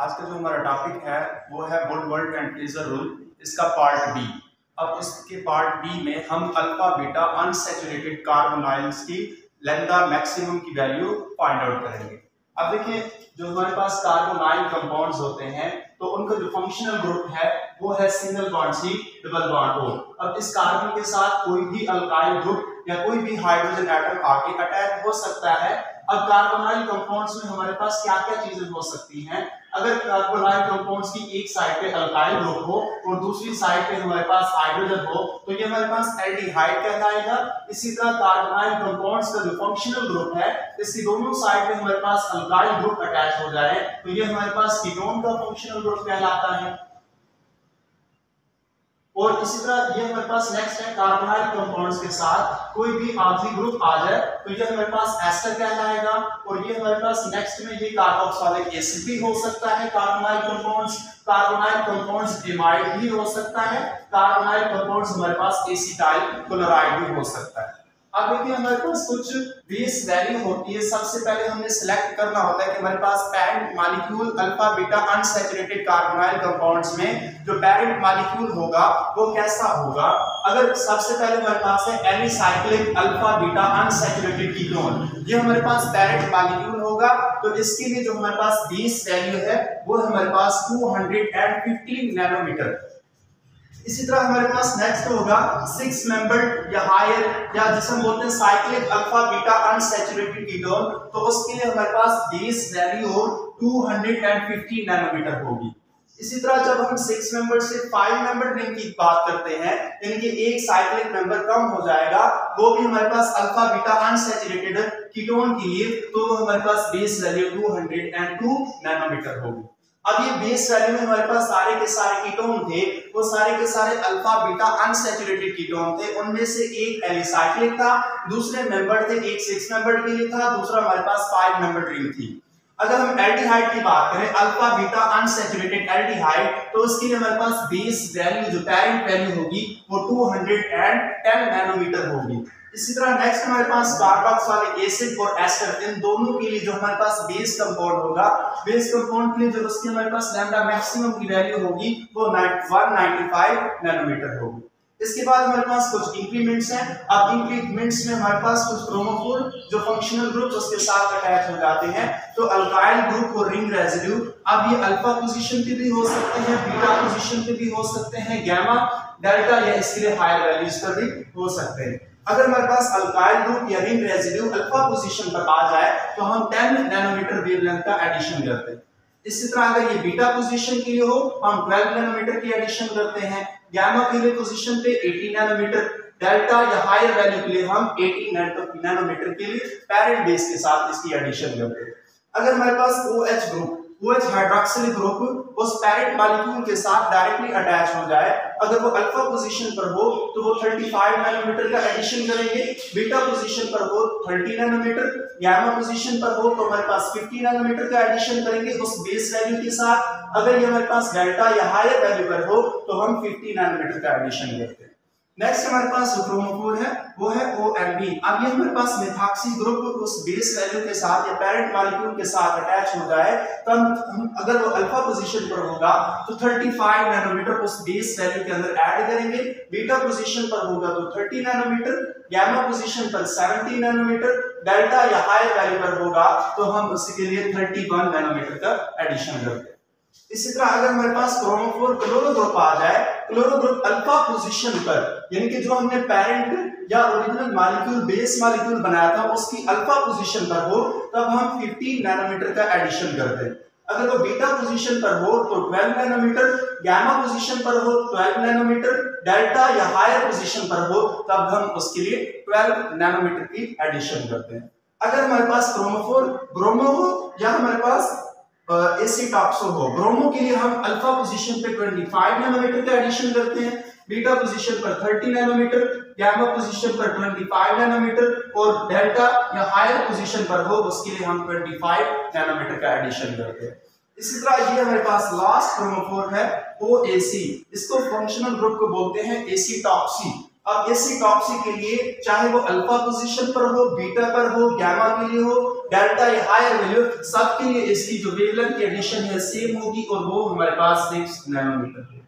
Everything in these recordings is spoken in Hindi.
आज का जो हमारा टॉपिक है वो है वुडवर्ड एंड फ्रेजर रूल, इसका पार्ट बी। अब इसके पार्ट बी में हम अल्फा बीटा अनसैचुरेटेड कार्बोनाइल्स की लैम्डा मैक्सिमम की वैल्यू फाइंड आउट करेंगे। अब देखिए, जो हमारे पास कार्बोनाइल कंपाउंड्स होते हैं तो उनका जो फंक्शनल ग्रुप है वो है single bond c double bond o. अब इस कार्बन के साथ कोई भी अल्काइल ग्रुप या कोई भी हाइड्रोजन एटम आके अटैच हो सकता है। अब कार्बोनाइल कंपाउंड्स में हमारे पास क्या क्या चीजें हो सकती हैं? अगर कार्बोनाइल कंपाउंड्स की एक साइड पे अल्काइल ग्रुप हो और दूसरी साइड पे हमारे पास हाइड्रोजन हो तो ये हमारे पास एल्डिहाइड कहलाएगा। इसी तरह कार्बोनाइल कंपाउंड्स का जो फंक्शनल ग्रुप है, इसकी दोनों साइड पे हमारे पास अल्काइल ग्रुप अटैच हो जाए तो ये हमारे पास कीटोन का फंक्शनल ग्रुप कहलाता है। और इसी तरह ये हमारे पास नेक्स्ट है, कार्बोनाइल कंपाउंड्स के साथ कोई भी आखिरी ग्रुप आ जाए तो ये हमारे पास एस्टर कहलाएगा। और ये हमारे पास नेक्स्ट में ये कार्बोक्सिलिक एसिड भी हो सकता है। कार्बोनाइल कंपाउंड्स एमाइड भी हो सकता है। कार्बोनाइल कंपाउंड्स हमारे पास एसिटाइल क्लोराइड भी हो सकता है। अब देखिए, हमारे पास कुछ बेस वैल्यू होती है। सबसे पहले हमें सिलेक्ट करना होता है कि हमारे पास parent molecule alpha beta unsaturated carbonyl compounds में जो पैरेंट मॉलिक्यूल होगा वो कैसा होगा। अगर सबसे पहले हमारे पास है alicyclic alpha beta unsaturated ketone, ये हमारे पास पैरेंट मॉलिक्यूल होगा तो इसके लिए जो हमारे पास बेस वैल्यू है वो हमारे पास 215 नैनोमीटर। इसी तरह हमारे पास नेक्स्ट होगा 6 मेंबर्ड या हायर या जिसे हम बोलते हैं cyclic alpha beta unsaturated ketone, तो उसके लिए हमारे पास बेस वैल्यू 250 नैनोमीटर होगी। इसी तरह जब हम 6 मेंबर से 5 मेंबर रिंग की बात करते हैं, यानी कि एक साइक्लिक मेंबर कम हो जाएगा, वो भी हमारे पास अल्फा बीटा अनसैचुरेटेड कीटोन के लिए, तो हमारे पास बेस वैल्यू 202 नैनोमीटर होगी। अब ये बेस वैल्यू में हमारे पास सारे के सारे कीटोन थे, वो सारे के सारे अल्फा बीटा अनसैचुरेटेड कीटोन थे। उनमें से एक एलिसाइक्लिक था, दूसरे मेंबर थे, एक 6 मेंबर के लिए था, दूसरा हमारे पास 5 मेंबर रिंग थी। अगर हम एल्डिहाइड की बात करें, अल्फा बीटा अनसैचुरेटेड एल्डिहाइड, तो उसके लिए हमारे पास बेस वैल्यू जो पैरेंट वैल्यू होगी वो 210 नैनोमीटर होगी। इसी तरह नेक्स्ट हमारे पास कार्बोक्सिलिक एसिड और एस्टर, इन दोनों के लिए जो हमारे पास बेस कंपाउंड होगा, बेस कंपाउंड के लिए जो उसकी हमारे पास लैम्डा मैक्सिमम की वैल्यू होगी वो 195 नैनोमीटर होगी। इसके बाद हमारे पास कुछ इंक्रीमेंट्स हैं। अब इंक्रीमेंट्स में हमारे पास कुछ क्रोमोफोर जो फंक्शनल ग्रुप उसके साथ अटैच हो जाते हैं, तो अल्काइल ग्रुप और रिंग रेजिड्यू, अब ये अल्फा पोजीशन पे भी हो सकते हैं, बीटा पोजीशन पे भी हो सकते हैं, गामा, डेल्टा या इसके लिए हायर वैल्यूज पर भी हो सकते हैं। अगर हमारे पास अल्काइल ग्रुप या रिंग रेजिड्यू अल्फा पोजीशन पर आ जाए तो हम 10 नैनोमीटर वेवलेंथ का एडिशन करते हैं। इसी तरह अगर ये बीटा पोजीशन के लिए हो हम 12 नैनोमीटर की एडिशन करते हैं। गामा के लिए पोजीशन पे 80 नैनोमीटर, डेल्टा या हायर वैल्यू के लिए हम 80 नैनोमीटर के लिए पैरेंट बेस के साथ इसकी एडिशन करते हैं। अगर हमारे पास OH group, OH hydroxyl group उस पैरेंट मॉलिक्यूल के साथ डायरेक्टली अटैच हो जाए, अगर वो अल्फा पोजीशन पर हो तो वो 35 नैनोमीटर का एडिशन करेंगे, बीटा पोजीशन पर हो 30 नैनोमीटर, गामा पोजीशन पर हो तो हमारे पास 50 नैनोमीटर का एडिशन करेंगे उस बेस वैल्यू के साथ। अगर ये हमारे पास डेल्टा या हायर वैल्यू पर हो तो हम 50 नैनोमीटर का एडिशन करते हैं। नेक्स्ट हमारे पास जो क्रोमोफोर है वो है OMB। अब ये हमारे पास मेथॉक्सी ग्रुप उस बेस वैल्यू के साथ या पैरेंट मॉलिक्यूल के साथ अटैच हो जाए तो हम अगर वो अल्फा पोजीशन पर होगा तो 35 नैनोमीटर उस बेस वैल्यू के अंदर ऐड करेंगे, बीटा पोजीशन पर होगा तो 30 नैनोमीटर, गामा पोजीशन पर 70 नैनोमीटर, डेल्टा या हायर वैल्यू पर होगा तो हम उसके लिए 31 नैनोमीटर का एडिशन करते हैं। इसी तरह अगर हमारे पास क्रोमोफोर क्लोरो ग्रुप आ जाए, क्लोरो ग्रुप अल्फा पोजीशन पर, यानी कि जो हमने पैरेंट या ओरिजिनल मॉलिक्यूल बेस मॉलिक्यूल बनाया था उसकी अल्फा पोजीशन पर हो तब हम 15 नैनोमीटर का एडिशन करते हैं। अगर वो बीटा पोजीशन पर हो तो 12 नैनोमीटर, गामा पोजीशन पर हो 12 नैनोमीटर, डेल्टा या हायर पोजीशन पर हो तब हम उसके लिए 12 नैनोमीटर की एडिशन करते हैं। अगर हमारे पास क्रोमोफोर ब्रोमो हो या हमारे पास एसिटॉक्सो हो, ब्रोमो के लिए हम अल्फा पोजीशन पे 25 नैनोमीटर का एडिशन करते हैं, बीटा पोजीशन पर 30 नैनोमीटर, गामा पोजीशन पर 25 नैनोमीटर और डेल्टा या हायर पोजीशन पर हो उसके लिए हम 25 नैनोमीटर का एडिशन करते हैं। इसी तरह ये हमारे पास लास्ट क्रोमोफोर है OAC, इसको फंक्शनल ग्रुप को बोलते हैं एसिटॉक्सी। अब एसिटॉक्सी के लिए चाहे वो अल्फा पोजीशन पर हो, बीटा पर हो, गामा के लिए हो, डेल्टा या हायर वैल्यू, सब के लिए इसकी जो वेवलेंथ की एडिशन है सेम होगी और वो हमारे पास 6 नैनोमीटर है।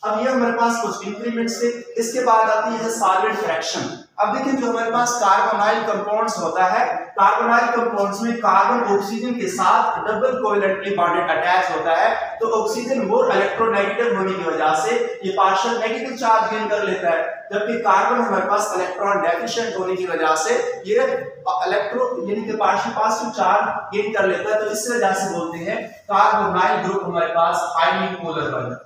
अब ये हमारे पास कुछ इंक्रीमेंट्स थे। इसके बाद आती है सॉलिड फ्रैक्शन। अब देखिए जो हमारे पास कार्बोनाइल कंपाउंड्स होता है, कार्बोनाइल कंपाउंड्स में कार्बन ऑक्सीजन के साथ डबल कोवेलेंटली बॉन्डेड अटैच होता है, तो ऑक्सीजन मोर इलेक्ट्रोनेगेटिव होने की वजह से ये पार्शियल नेगेटिव चार्ज गेन कर लेता है, जबकि कार्बन हमारे पास इलेक्ट्रॉन डेफिशिएंट होने की वजह से ये इलेक्ट्रो यानी कि पार्शियल पॉजिटिव चार्ज गेन कर लेता है, तो इस वजह से बोलते हैं कार्बोनाइल ग्रुप हमारे पास हाईली पोलर बन।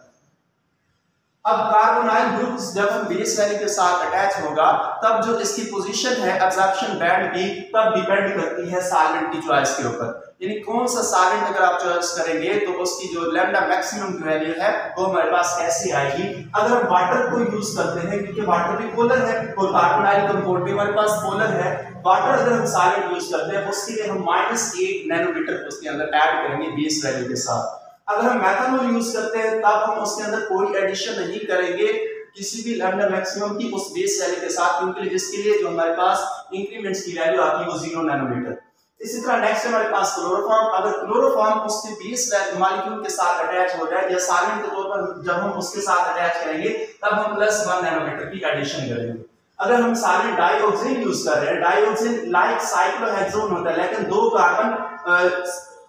अब कार्बोनाइल ग्रुप जब हम बेस वैल्यू के साथ अटैच होगा तब जो इसकी पोजीशन है एब्जॉर्प्शन बैंड की तब डिपेंड करती है सॉल्वेंट की चॉइस के ऊपर, यानी कौन सा सॉल्वेंट अगर आप चॉइस करेंगे तो उसकी जो लैम्डा मैक्सिमम की वैल्यू है वो हमारे पास कैसी आएगी। अगर हम वाटर को यूज करते हैं क्योंकि वाटर भी पोलर है और कार्बोनाइल कंपाउंड भी हमारे पास पोलर है, वाटर अगर हम सॉल्वेंट यूज करते हैं उसके लिए हम -8 नैनोमीटर उसके अंदर ऐड करेंगे बेस वैल्यू के साथ। अगर हम मेथनॉल यूज करते हैं तब हम उसके अंदर कोई एडिशन नहीं करेंगे किसी भी लैम्डा मैक्सिमम की उस बेस वैल्यू के साथ, क्योंकि जिसके लिए जो हमारे पास इंक्रीमेंट्स की वैल्यू आती है वो 0 नैनोमीटर। इसी तरह नेक्स्ट हमारे पास क्लोरोफॉर्म। अगर क्लोरोफॉर्म उसके बेस मॉलिक्यूल के साथ अटैच हो जाए या सॉल्वेंट के तौर पर जब हम उसके साथ अटैच करेंगे तब हम +1 नैनोमीटर की एडिशन करेंगे। अगर हम सॉल्वेंट डाइऑक्सिन यूज कर रहे हैं, डाइऑक्सिन लाइक साइक्लोहेक्सोन होता है लेकिन दो कार्बन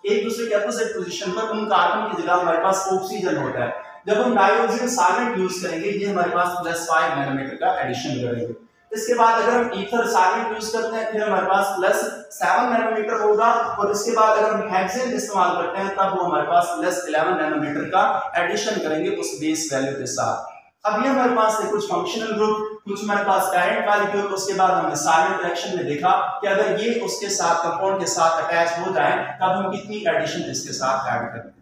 एक दूसरे के अपोजिट पोजीशन पर, उन कार्बन की जगह हमारे पास ऑक्सीजन होता है। जब हम डाइऑक्सिन सॉल्वेंट यूज करेंगे ये हमारे पास +5 नैनोमीटर का एडिशन करेंगे। इसके बाद अगर हम ईथर सॉल्वेंट यूज करते हैं फिर हमारे पास +7 नैनोमीटर होगा, और इसके बाद अगर हम हेक्सेन इस्तेमाल करते हैं तब वो हमारे पास +11 नैनोमीटर का एडिशन करेंगे उस बेस वैल्यू के साथ। अब ये हमारे पास है कुछ फंक्शनल ग्रुप, कुछ हमारे पास पैरेंट मॉलिक्यूल। उसके बाद हमने सॉल्वेंट रिएक्शन में देखा कि अगर ये उसके साथ कंपाउंड के साथ अटैच हो जाए तब हम कितनी एडिशन इसके साथ ऐड करेंगे।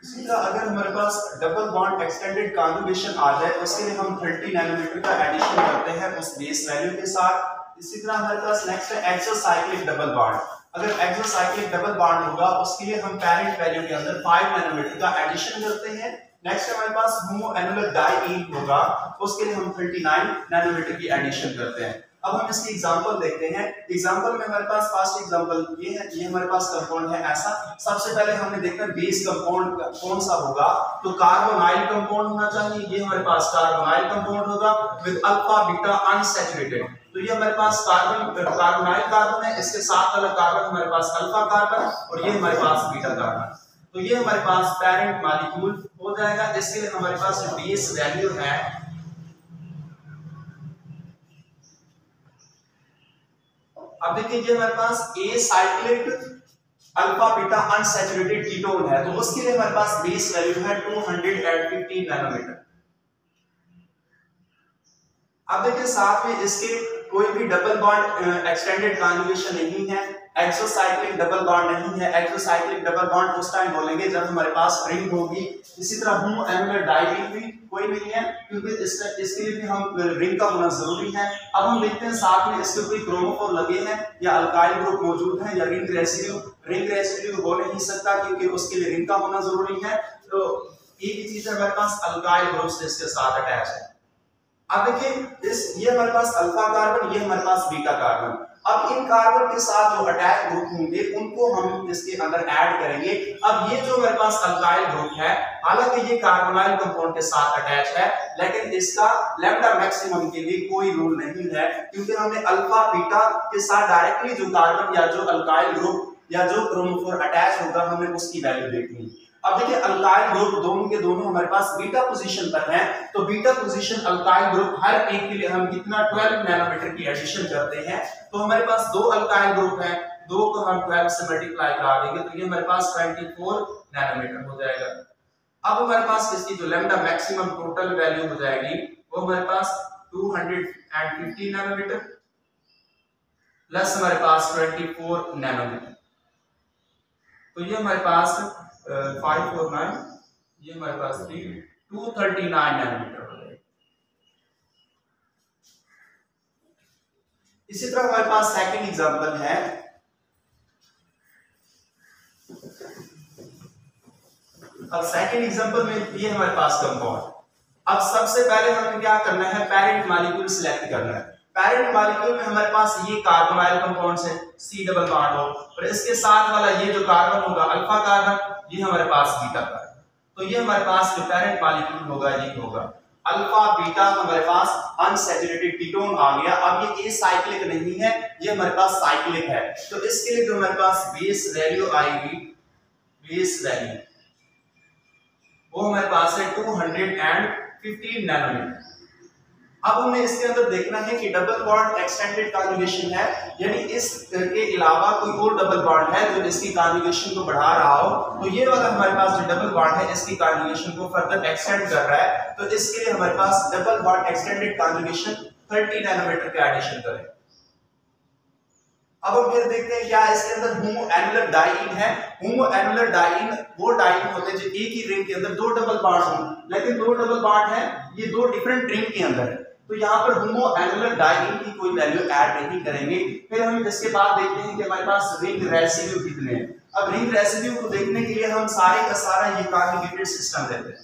इसी तरह अगर हमारे पास डबल बॉन्ड एक्सटेंडेड कॉन्जुगेशन आ जाए तो उसके लिए हम 30 नैनोमीटर का एडिशन करते हैं उस बेस वैल्यू के साथ। इसी तरह हमारे पास नेक्स्ट है एक्सोसाइक्लिक डबल बॉन्ड। अगर एक्सोसाइक्लिक डबल बॉन्ड होगा उसके लिए हम पैरेंट वैल्यू के अंदर 5 नैनोमीटर का एडिशन करते हैं। नेक्स्ट हमारे पास होमोएनुलर डाइईन होगा, उसके लिए हम 39 नैनोमीटर की एडिशन करते हैं। अब हम इसकी एग्जांपल देखते हैं। एग्जांपल में हमारे पास फर्स्ट एग्जांपल ये है, ये हमारे पास कंपाउंड है ऐसा। सबसे पहले हमने देखा बेस कंपाउंड कौन सा होगा, तो कार्बोनाइल कंपाउंड होना चाहिए। ये हमारे पास कार्बोनाइल कंपाउंड होगा विद अल्फा बीटा अनसैचुरेटेड। तो ये हमारे पास कार्बोनाइल कार्बन है, इसके साथ वाला कार्बन हमारे पास अल्फा कार्बन और ये हमारे पास बीटा कार्बन। तो ये हमारे पास पैरेंट मॉलिक्यूल हो जाएगा। इसके लिए हमारे पास जो बेस वैल्यू है अब देखिए ये हमारे पास a cyclic alpha beta unsaturated ketone है, तो उसके लिए हमारे पास बेस वैल्यू है 215 नैनोमीटर। अब देखिए साथ में इसके कोई भी डबल बॉन्ड एक्सटेंडेड कॉन्जुगेशन नहीं है, एक्सोसाइक्लिक डबल बॉन्ड नहीं है। एक्सोसाइक्लिक डबल बॉन्ड उस टाइम बोलेंगे जब हमारे पास रिंग होगी। इसी तरह होमोएनुलर डाइईन भी कोई नहीं है क्योंकि इसके लिए भी हम रिंग का होना जरूरी है। अब हम देखते हैं साथ में इसके कोई क्रोमोफोर लगे हैं या अल्काइल ग्रुप मौजूद है या रिंग रेसिड्यू हो नहीं सकता क्योंकि उसके लिए रिंग का होना जरूरी है। तो एक ही चीज है हमारे पास अल्काइल ग्रुप इसके साथ अटैच है। अब देखिए ये हमारे पास अल्फा कार्बन, ये हमारे पास बीटा कार्बन। अब इन कार्बन के साथ जो अटैच ग्रुप होंगे उनको हम इसके अंदर ऐड करेंगे। अब ये जो हमारे पास अल्काइल ग्रुप है, हालांकि ये कार्बोनाइल कंपाउंड के साथ अटैच है लेकिन इसका लैम्डा मैक्सिमम के लिए कोई रूल नहीं है क्योंकि हमने अल्फा बीटा के साथ डायरेक्टली जो कार्बन या जो अल्काइल ग्रुप या जो क्रोमोफोर अटैच होगा हमने उसकी वैल्यू देखनी है। अब देखिए अल्काइल ग्रुप दोनों के दोनों हमारे पास बीटा पोजीशन पर हैं, तो बीटा पोजीशन अल्काइल ग्रुप हर एक के लिए हम कितना 12 नैनोमीटर की एडिशन करते हैं। तो हमारे पास दो अल्काइल ग्रुप हैं, दो को हम 12 से मल्टीप्लाई करा देंगे तो ये हमारे पास 24 नैनोमीटर हो जाएगा। अब हमारे पास इसकी जो लैम्डा मैक्सिमम टोटल वैल्यू हो जाएगी वो हमारे पास 215 नैनोमीटर प्लस हमारे पास 24 नैनोमीटर। तो ये हमारे पास 549, ये हमारे पास 239 नैनोमीटर हो जाएगा। इसी तरह हमारे पास सेकंड एग्जांपल है अब सेकंड एग्जांपल में ये हमारे पास कंपाउंड। अब सबसे पहले हमें क्या करना है, पेरेंट मॉलिक्यूल सिलेक्ट करना है। पेरेंट मॉलिक्यूल में हमारे पास ये कार्बोनाइल कंपाउंड्स है, C डबल बॉन्ड हो, और इसके साथ वाला ये जो कार्बन होगा अल्फा कार्बन, ये हमारे पास बीटा कार्बन। तो ये हमारे पास जो पेरेंट मॉलिक्यूल होगा ये होगा अल्फा बीटा, हमारे पास अनसैचुरेटेड कीटोन आ गया। अब ये एसाइक्लिक नहीं है, ये हमारे पास साइक्लिक है। तो इसके लिए जो हमारे पास बेस वैल्यू आएगी, बेस वैल्यू वो हमारे पास है 215 नैनोमीटर। अब हमें इसके अंदर देखना है कि डबल बॉन्ड एक्सटेंडेड कॉन्जुगेशन है, यानी इसके अलावा कोई और डबल बॉन्ड है जो इसकी कॉन्जुगेशन को बढ़ा रहा हो। तो ये वाला हमारे पास जो डबल बॉन्ड है इसकी कॉन्जुगेशन को फर्दर एक्सटेंड कर रहा है। तो इसके लिए हमारे पास double bond extended conjugation 30 nanometre का एडिशन करें। अब हम फिर देखते हैं क्या इसके अंदर होमो एनुलर डाइईन है। होमो एनुलर डाइईन वो डाइईन होते हैं जो एक ही रिंग के अंदर दो डबल बॉन्ड हो, लेकिन दो डबल बॉन्ड है ये दो डिफरेंट रिंग के अंदर है। तो यहाँ पर होमो एनुलर डाइईन की कोई वैल्यू ऐड नहीं करेंगे। फिर हम इसके बाद देखते हैं कि हमारे पास रिंग रेसिड्यू कितने हैं। अब रिंग रेसिड्यू को देखने के लिए हम सारे का सारा ये कॉन्जुगेटेड सिस्टम लेते हैं।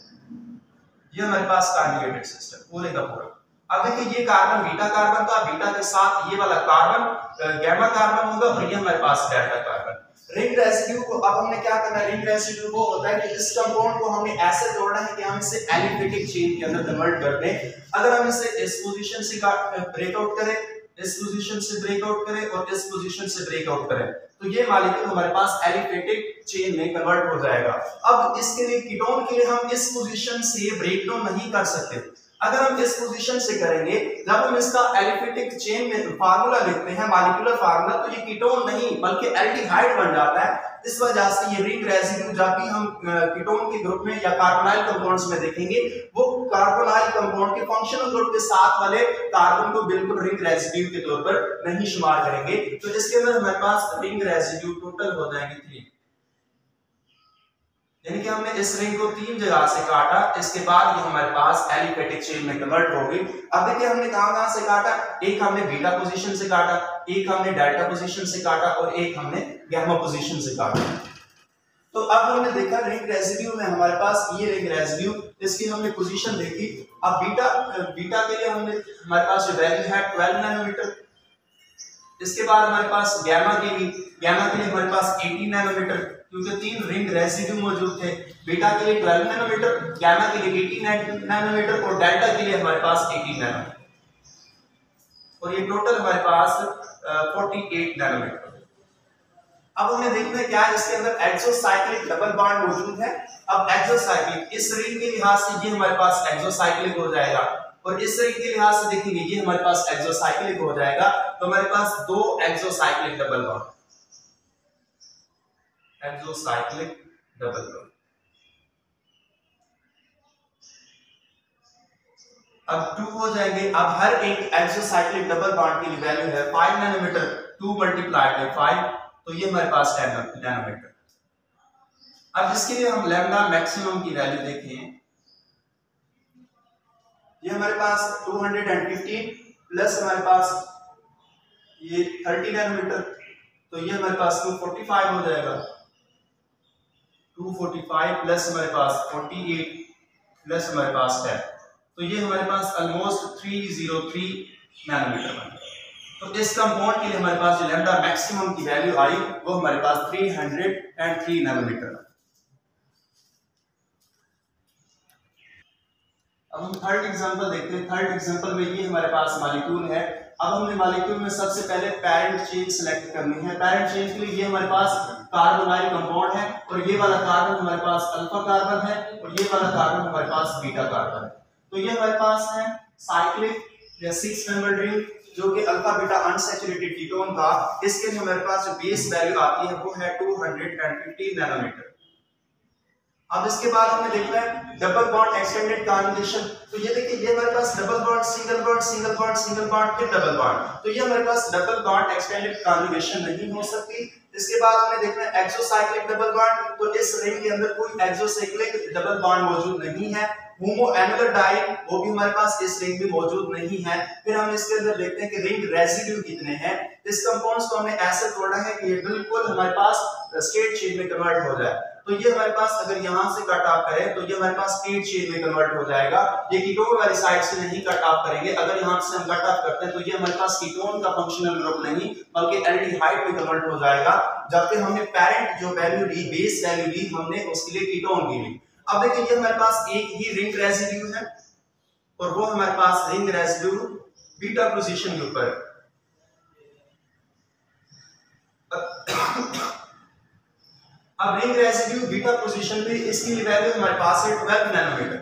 ये हमारे पास कॉन्जुगेटेड सिस्टम पूरे का पूरा। अब देखिए ये कार्बन बीटा कार्बन था, बीटा के साथ ये वाला कार्बन गैमा कार्बन होगा, और ये हमारे पास डेल्टा कार्बन। रिंग रेसिड्यू को अब हमने क्या करना है, रिंग रेसिड्यू वो होता है कि इस कंपाउंड को हमने ऐसे तोड़ना है कि हम इसे एलिफेटिक चेन के अंदर कन्वर्ट कर दें। अगर हम इसे इस पोजीशन से ब्रेकआउट करें, इस पोजीशन से ब्रेकआउट करें और इस पोजीशन से ब्रेकआउट करें, तो ये मॉलिक्यूल हमारे पास एलिफेटिक चेन में कन्वर्ट हो जाएगा। अब इसके लिए कीटोन के लिए हम इस पोजीशन से ब्रेकडाउन नहीं कर सकते। अगर हम इस पोजीशन से करेंगे, जब हम इसका एलिफेटिक चेन में फार्मूला लिखते हैं, मॉलिक्यूलर फार्मूला, तो ये कीटोन नहीं बल्कि एल्डिहाइड बन जाता है। इस वजह से ये रिंग रेसिड्यू जब भी हम कीटोन के ग्रुप में या कार्बोनाइल कंपाउंड्स में देखेंगे, वो कार्बोनाइल कंपाउंड के फंक्शनल ग्रुप के साथ वाले कार्बन को बिल्कुल रिंग रेसिड्यू के तौर पर नहीं शुमार करेंगे। तो इसके अंदर हमारे पास रिंग रेसिड्यू टोटल हो जाएंगे 3, यानी कि हमने इस रिंग को 3 जगह से काटा, इसके बाद ये हमारे पास एलिफेटिक चेन में कन्वर्ट हो गई। अब देखिए हमने कहां से काटा, एक हमने बीटा पोजीशन से काटा, एक हमने डेल्टा पोजीशन से काटा और एक हमने गैमा पोजीशन से काटा। तो अब हमने देखा रिंग रेसिड्यू में हमारे पास ये रिंग रेसिड्यू, इसकी हमने पोजीशन देखी। अब बीटा के लिए हमने हमारे पास जो वैल्यू है 12 नैनोमीटर। इसके बाद हमारे पास गैमा के लिए हमारे पास 18 नैनोमीटर, क्योंकि 3 रिंग रेसिड्यू मौजूद थे। बीटा के लिए 12 नैनोमीटर, गैमा के लिए 18 नैनोमीटर और डेल्टा के लिए हमारे पास 18 नैनोमीटर, और ये टोटल हमारे पास 48 नैनोमीटर। अब हमें देखना है क्या इसके अंदर एक्सोसाइक्लिक डबल बॉन्ड मौजूद है। अब एक्सोसाइक्लिक इस रिंग के लिहाज से ये हमारे पास एक्सोसाइक्लिक हो जाएगा, और इस रिंग के लिहाज से देखेंगे ये हमारे पास एक्सोसाइक्लिक हो जाएगा। तो हमारे पास 2 exocyclic double bond, exocyclic double bond. अब 2 हो जाएंगे। अब हर एक एक्सोसाइक्लिक डबल बॉन्ड की वैल्यू है 5 नैनोमीटर, 2 मल्टीप्लाइड बाय 5, तो ये हमारे पास 10 नैनोमीटर। अब इसके लिए हम लैम्डा मैक्सिमम की वैल्यू देखें, ये हमारे पास 215 प्लस हमारे पास ये 30 नैनोमीटर, तो ये हमारे पास 245 हो जाएगा। 245 प्लस हमारे पास 48 प्लस हमारे पास 10, तो ये हमारे पास ऑलमोस्ट 303 नैनोमीटर बन गया। तो इस कंपाउंड के लिए हमारे पास जो लैम्डा मैक्सिमम की वैल्यू आई वो हमारे पास 303 नैनोमीटर। अब हम थर्ड एग्जांपल देखते हैं। थर्ड एग्जांपल में ये हमारे पास मॉलिक्यूल है। अब हमने मॉलिक्यूल में सबसे पहले पेरेंट चेन सिलेक्ट करनी है। पेरेंट चेन के लिए ये हमारे पास कार्बोनाइल कंपाउंड है, और ये वाला कार्बन हमारे पास अल्फा कार्बन है, और ये वाला कार्बन हमारे पास बीटा कार्बन है। तो ये हमारे पास है साइक्लिक या 6 मेंबर रिंग, जो कि अल्फा बीटा अनसैचुरेटेड कीटोन था। इसके लिए हमारे पास जो बेस वैल्यू आती है वो है 215 नैनोमीटर। अब इसके बाद हमें देखना है डबल बॉन्ड एक्सटेंडेड कॉन्जुगेशन। तो ये देखिए ये हमारे पास double bond single bond single bond single bond फिर डबल बॉन्ड, तो ये हमारे पास डबल बॉन्ड एक्सटेंडेड कॉन्जुगेशन नहीं हो सकती। इसके बाद हमें देखना है एक्सोसाइक्लिक डबल बॉन्ड। तो इस रिंग के अंदर कोई एक्सोसाइक्लिक डबल बॉन्ड मौजूद नहीं है। होमो एनुलर डाइईन वो भी हमारे पास इस रिंग में मौजूद नहीं है। फिर हम इसके अंदर देखते हैं कि रिंग रेसिड्यू कितने हैं। इस कंपाउंड्स को हमने ऐसे तोड़ा है कि ये बिल्कुल हमारे पास स्ट्रेट चेन में कन्वर्ट हो जाए। तो ये हमारे पास अगर यहाँ से कट ऑफ करें तो ये हमारे पास स्ट्रेट चेन में कन्वर्ट हो जाएगा। ये कीटोन वाली साइड से नहीं कट ऑफ करेंगे, अगर यहाँ से हम कट ऑफ करते हैं तो ये हमारे पास कीटोन का फंक्शनल ग्रुप नहीं बल्कि एल्डिहाइड में कन्वर्ट हो जाएगा। जबकि हमने पेरेंट जो वैल्यू ली, बेस वैल्यू ली, हमने उसके लिए कीटोन की ली। अब देखिए ये हमारे पास एक ही रिंग रेसिड्यू है और वो हमारे पास रिंग रेसिड्यू बीटा पोजीशन के ऊपर। अब रिंग रेसिड्यू बीटा पोजीशन पे इसकी वैल्यू हमारे पास है 12 नैनोमीटर।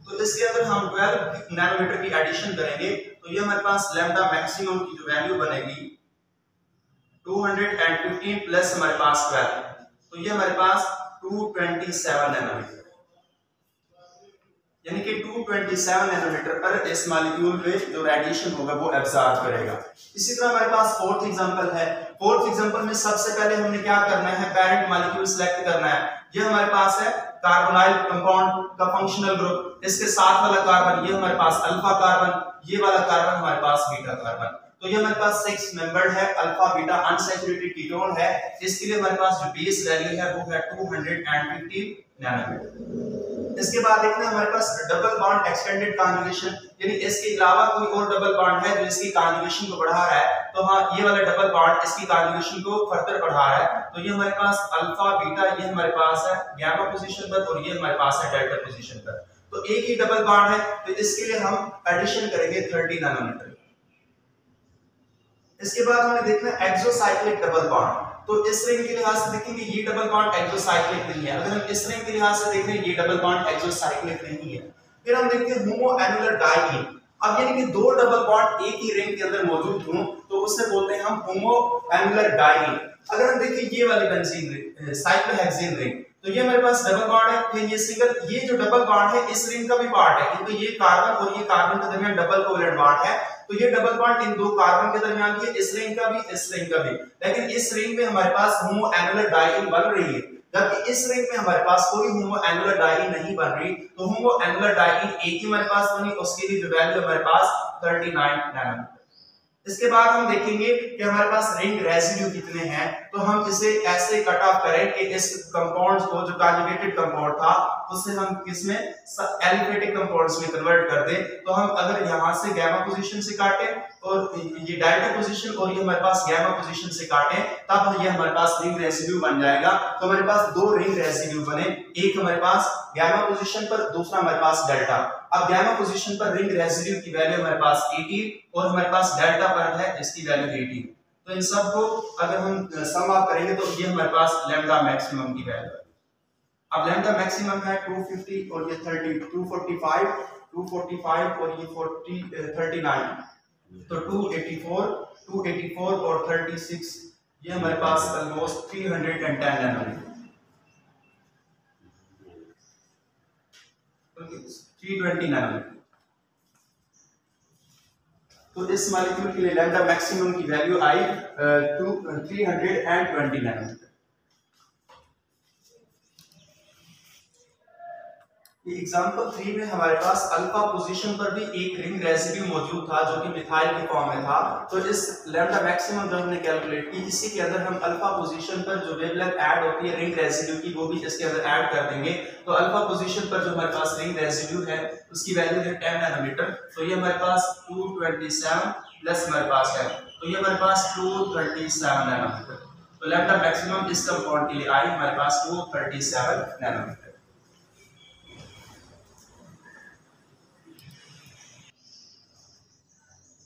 तो इसके अंदर हम 12 नैनोमीटर की एडिशन करेंगे तो ये हमारे पास लैम्डा मैक्सिमम की जो वैल्यू बनेगी 215 प्लस हमारे पास 12, तो ये हमारे पास 227 नैनोमीटर, यानी कि 227 नैनोमीटर पर इस मॉलिक्यूल पे जो रेडिएशन होगा वो एब्जॉर्ब करेगा। इसी तरह हमारे पास फोर्थ एग्जांपल है। फोर्थ एग्जांपल में सबसे पहले हमने क्या करना है, पेरेंट मॉलिक्यूल सिलेक्ट करना है। ये हमारे पास है कार्बोनाइल कंपाउंड का फंक्शनल ग्रुप, इसके साथ वाला कार्बन ये हमारे पास अल्फा कार्बन, ये वाला कार्बन हमारे पास बीटा कार्बन। तो ये हमारे पास 6 मेंबर्ड है, अल्फा बीटा अनसैचुरेटेड कीटोन है। इसके लिए हमारे पास जो बेस वैल्यू है वो है 250 नैनोमीटर। इसके बाद देखना हमारे पास डबल बॉन्ड एक्सटेंडेड कॉन्जुगेशन, यानी इसके अलावा कोई और डबल बॉन्ड है जो इसकी कॉन्जुगेशन को बढ़ा रहा है। तो हाँ, ये वाला डबल बॉन्ड इसकी कॉन्जुगेशन को फर्दर बढ़ा रहा है। तो ये हमारे पास अल्फा बीटा ये हमारे पास है गामा पोजीशन पर और ये हमारे पास है डेल्टा पोजीशन पर। तो एक ही डबल बॉन्ड है तो इसके लिए हम एडिशन करेंगे 30 नैनोमीटर। इसके बाद हमें देखना है एक्सोसाइक्लिक डबल बॉन्ड। तो इस रिंग के लिहाज से देखेंगे ये डबल बॉन्ड एक्सोसाइक्लिक नहीं है। अगर हम इस रिंग के लिहाज से देखें ये डबल बॉन्ड एक्सोसाइक्लिक नहीं है। फिर हम देखते हैं होमो एनुलर डाइईन। अब यानी कि दो डबल बॉन्ड एक ही रिंग के अंदर मौजूद हों तो उसे बोलते हैं हम होमो एनुलर डाइईन। अगर हम देखिए ये वाली बेंजीन रिंग, साइक्लोहेक्सेन रिंग, तो ये हमारे पास डबल बॉन्ड है। फिर ये सिंगल, ये जो डबल बॉन्ड है इस रिंग का भी पार्ट है क्योंकि ये कार्बन और ये कार्बन के दरमियान डबल कोवेलेंट बॉन्ड है। तो ये डबल बॉन्ड इन दो कार्बन के दरमियान की, इस रिंग का भी, इस रिंग का भी। लेकिन इस रिंग में हमारे पास होमो एनुलर डाइईन बन रही है, जबकि इस रिंग में हमारे पास कोई होमो एनुलर डाइईन नहीं बन रही। तो होमो एनुलर डाइईन एक ही हमारे पास बनी, उसके लिए जो वैल्यू हमारे पास 39 नैनोमीटर। इसके बाद हम देखेंगे कि हमारे पास रिंग रेसिड्यू कितने हैं। तो हम इसे ऐसे कट ऑफ करें कि इस कंपाउंड्स को, जो कॉन्जुगेटेड कंपाउंड था, उसे हम किसमें एलिफेटिक कंपाउंड्स में कन्वर्ट कर दें। तो हम अगर यहां से गामा पोजीशन से काटें और ये डेल्टा पोजीशन और ये हमारे पास गामा पोजीशन से काटें, तब ये हमारे पास रिंग रेसिड्यू बन जाएगा। तो हमारे पास दो रिंग रेसिड्यू बने, एक हमारे पास गामा पोजीशन पर, दूसरा हमारे पास डेल्टा। अब गामा पोजीशन पर रिंग रेसिड्यू की वैल्यू हमारे पास 18 और हमारे पास डेल्टा पर है इसकी वैल्यू 18। तो इन सब को अगर हम सम ऑफ करेंगे तो ये हमारे पास लैम्डा मैक्सिमम की वैल्यू है। अब लैम्डा मैक्सिमम है 250 और ये 30, 245 और ये 39, तो 284 और 36, ये हमारे पास ऑलमोस्ट 310 नैनोमीटर, 320 नैनोमीटर। तो इस मॉलिक्यूल के लिए लैम्डा मैक्सिमम की वैल्यू आई 320 नैनोमीटर। एग्जांपल 3 में हमारे पास अल्फा पोजीशन पर भी एक रिंग रेसिड्यू मौजूद था जो कि मिथाइल के फॉर्म में था। तो इस लैम्डा मैक्सिमम जो हमने कैलकुलेट की, इसी के अंदर हम अल्फा पोजीशन पर जो वेवलेंथ ऐड होती है रिंग रेसिड्यू की वो भी इसके अंदर ऐड कर देंगे। तो अल्फा पोजीशन पर जो हमारे पास रिंग रेसिड्यू है उसकी वैल्यू है 10 नैनोमीटर। तो ये हमारे पास 227 प्लस हमारे पास है, तो ये हमारे पास 237 नैनोमीटर। तो लैम्डा मैक्सिमम इस कंपाउंड के लिए आई हमारे पास 237 नैनोमीटर।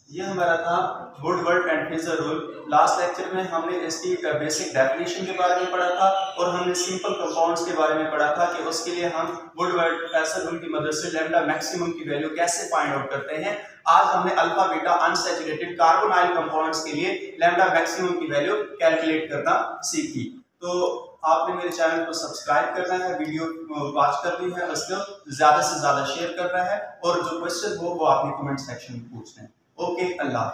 ये हमारा था Woodward and Fieser rule. Last lecture में हमने इसकी बेसिक डेफिनेशन के बारे में पढ़ा था और हमने सिंपल कंपाउंड्स के बारे में पढ़ा था कि उसके लिए हम वुडवर्ड फिशर रूल की मदद से लैम्डा मैक्सिमम की वैल्यू कैसे फाइंड आउट करते हैं। आज हमने alpha beta unsaturated carbonyl compounds के लिए लैम्डा मैक्सिमम की वैल्यू कैलकुलेट करना सीखी। तो आपने मेरे चैनल को सब्सक्राइब करना है, वीडियो वॉच करनी है, उसको ज्यादा से ज्यादा शेयर करना है और जो क्वेश्चन हो वो आपने कमेंट सेक्शन में पूछना है। ओके, अल्लाह।